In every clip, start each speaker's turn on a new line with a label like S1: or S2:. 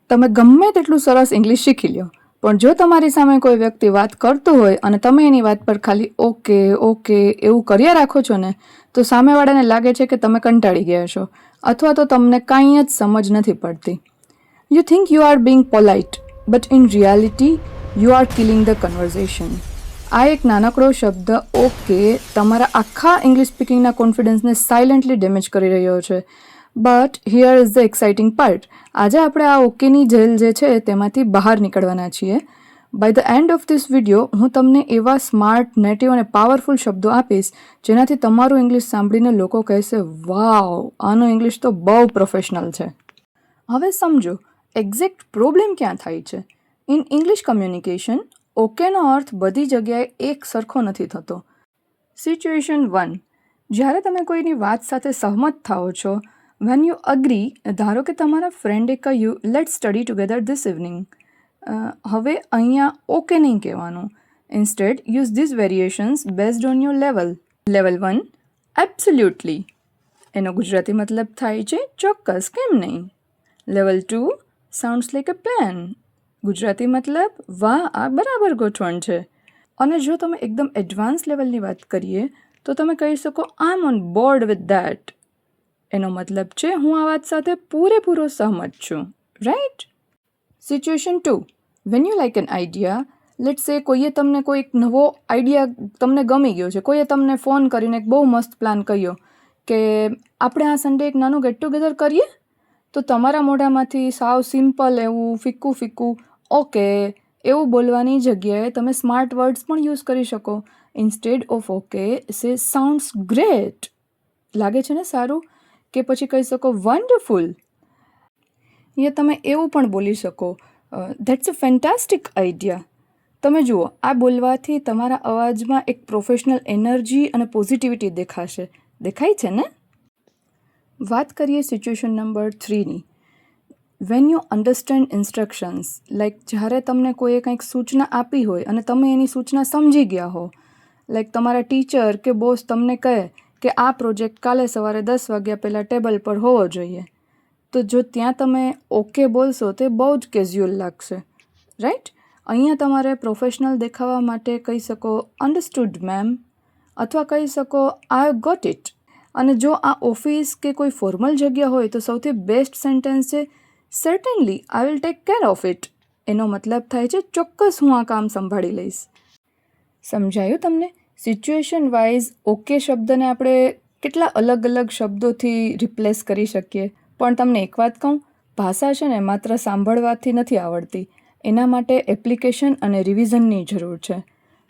S1: તમે ગમે તેટલું સરસ ઇંગ્લિશ શીખી લ્યો, પણ જો તમારી સામે કોઈ વ્યક્તિ વાત કરતું હોય અને તમે એની વાત પર ખાલી ઓકે ઓકે એવું કર્યા રાખો છો ને, તો સામેવાળાને લાગે છે કે તમે કંટાળી ગયા છો અથવા તો તમને કાંઈ જ સમજ નથી પડતી. You think you are being polite, but in reality you are killing the conversation. આ એક નાનકડો શબ્દ ઓકે તમારા આખા ઇંગ્લિશ સ્પીકિંગના કોન્ફિડન્સને સાયલેન્ટલી ડેમેજ કરી રહ્યો છે. But here is the exciting part. આજે આપણે આ ઓકેની જેલ જે છે તેમાંથી બહાર નીકળવાના છીએ. By the end of this video હું તમને એવા સ્માર્ટ, નેટિવ અને પાવરફુલ શબ્દો આપીશ જેનાથી તમારું ઇંગ્લિશ સાંભળીને લોકો કહેશે, વાવ, આનું ઇંગ્લિશ તો બહુ પ્રોફેશનલ છે. હવે સમજો એક્ઝેક્ટ પ્રોબ્લેમ ક્યાં થાય છે. ઇન ઇંગ્લિશ કમ્યુનિકેશન ઓકેનો અર્થ બધી જગ્યાએ એક સરખો નથી થતો. સિચ્યુએશન 1. જ્યારે તમે કોઈની વાત સાથે સહમત થાઓ છો, વેન યુ અગ્રી, ધારો કે તમારા ફ્રેન્ડે કહ્યું let study together this evening. હવે અહીંયા ઓકે નહીં કહેવાનું. Instead use this variations based on your level. Level 1, absolutely. એનો ગુજરાતી મતલબ થાય છે ચોક્કસ, કેમ નહીં. Level 2, sounds like a plan. Gujarati મતલબ વાહ, આ બરાબર ગોઠવણ છે. અને જો તમે એકદમ એડવાન્સ લેવલની વાત કરીએ તો તમે કહી શકો આઈ એમ ઓન બોર્ડ વિથ ધેટ. એનો મતલબ છે હું આ વાત સાથે પૂરેપૂરો સહમત છું, right. Situation 2. When you like an idea, let's સે કોઈએ તમને કોઈ એક નવો આઈડિયા તમને ગમી ગયો છે, કોઈએ તમને ફોન કરીને એક બહુ મસ્ત પ્લાન કહ્યો કે આપણે આ સન્ડે એક નાનું ગેટ ટુગેધર કરીએ. તો તમારા મોઢામાંથી સાવ સિમ્પલ એવું ફિક્કું ઓકે એવું બોલવાની જગ્યાએ તમે સ્માર્ટ વર્ડ્સ પણ યુઝ કરી શકો. ઇન્સ્ટેડ ઓફ ઓકે સે સાઉન્ડ્સ ગ્રેટ. લાગે છે ને સારું? કે પછી કહી શકો વન્ડરફુલ. યા તમે એવું પણ બોલી શકો ધેટ્સ અ ફેન્ટાસ્ટિક આઈડિયા. તમે જુઓ, આ બોલવાથી તમારા અવાજમાં એક પ્રોફેશનલ એનર્જી અને પોઝિટિવિટી દેખાશે. દેખાય છે ને? વાત કરીએ સિચ્યુએશન નંબર 3ની. When you understand instructions, like જ્યારે તમને કોઈએ કંઈક સૂચના આપી હોય અને તમે એની સૂચના સમજી ગયા હો. લાઈક તમારા ટીચર કે બોસ તમને કહે કે આ પ્રોજેક્ટ કાલે સવારે 10 વાગ્યા પહેલાં ટેબલ પર હોવો જોઈએ. તો જો ત્યાં તમે ઓકે બોલશો તે બહુ જ કેઝ્યુઅલ લાગશે, રાઈટ. અહીંયા તમારે પ્રોફેશનલ દેખાવા માટે કહી શકો અન્ડરસ્ટુડ મેમ, અથવા કહી શકો આઈ હેવ ગોટ ઇટ. અને જો આ ઓફિસ કે કોઈ ફોર્મલ જગ્યા હોય તો સૌથી બેસ્ટ સેન્ટેન્સ છે certainly I will take care of it. એનો મતલબ થાય છે ચોક્કસ હું આ કામ સંભાળી લઈશ. સમજાયું તમને? સિચ્યુએશન વાઇઝ ઓકે શબ્દને આપણે કેટલા અલગ અલગ શબ્દોથી રિપ્લેસ કરી શકીએ. પણ તમને એક વાત કહું, ભાષા છે ને માત્ર સાંભળવાથી નથી આવડતી, એના માટે એપ્લિકેશન અને રિવિઝનની જરૂર છે.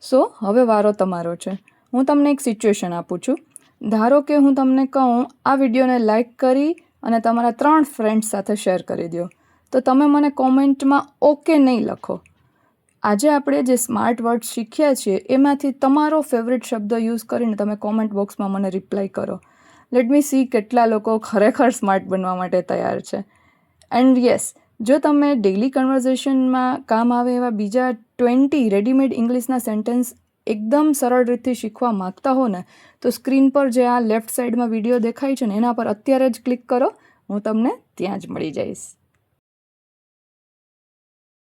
S1: સો હવે વારો તમારો છે. હું તમને એક સિચ્યુએશન આપું છું. ધારો કે હું તમને કહું આ વિડીયોને લાઇક કરી અને તમારા 3 ફ્રેન્ડ્સ સાથે શેર કરી દો. તો તમે મને કોમેન્ટમાં ઓકે નહીં લખો. આજે આપણે જે સ્માર્ટ વર્ડ્સ શીખ્યા છીએ એમાંથી તમારો ફેવરિટ શબ્દ યુઝ કરીને તમે કોમેન્ટ બોક્સમાં મને રિપ્લાય કરો. લેટ મી સી કેટલા લોકો ખરેખર સ્માર્ટ બનવા માટે તૈયાર છે. એન્ડ યસ, જો તમે ડેઇલી કન્વર્ઝેશનમાં કામ આવે એવા બીજા 20 રેડીમેડ ઇંગ્લિશના સેન્ટેન્સ એકદમ સરળ રીતથી શીખવા માગતા હો ને, તો સ્ક્રીન પર જે આ લેફ્ટ સાઈડમાં વિડીયો દેખાય છે ને એના પર અત્યારે જ ક્લિક કરો. હું તમને ત્યાં જ મળી જઈશ.